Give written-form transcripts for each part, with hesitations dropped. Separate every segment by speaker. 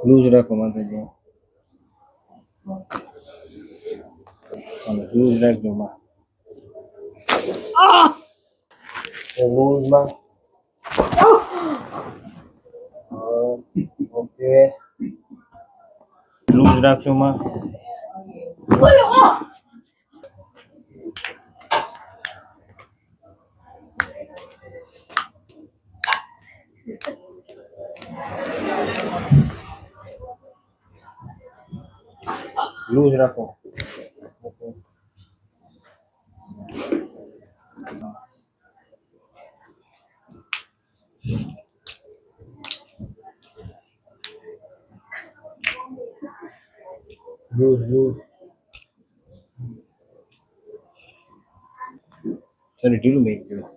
Speaker 1: Loose રાખો માતાજી. Loose રાખજો માં. લૂઝમાં ઓકે લૂઝ રાખજો માં. લૂઝ રાખો. લૂઝ sorry ઢીલું મેક ગયો.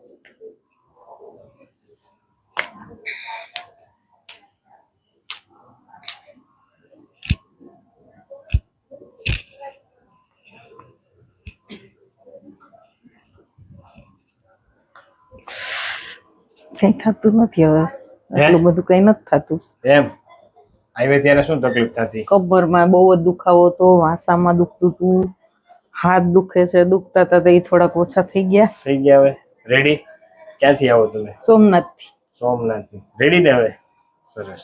Speaker 2: કઈ થતું નથી હવે. એટલું બધું કઈ નથી થતું.
Speaker 1: એમ આવ્યા ત્યારે શું તકલીફ થતી?
Speaker 2: કમરમાં બહુ જ દુખાવો હતો, વાસામાં દુખતું હતું, હાથ દુખે છે, દુખતા હતા એ થોડાક ઓછા થઈ ગયા.
Speaker 1: હવે રેડી? ક્યાંથી આવો તમે?
Speaker 2: સોમનાથથી.
Speaker 1: સોમનાથથી રેડી ને હવે? સરસ.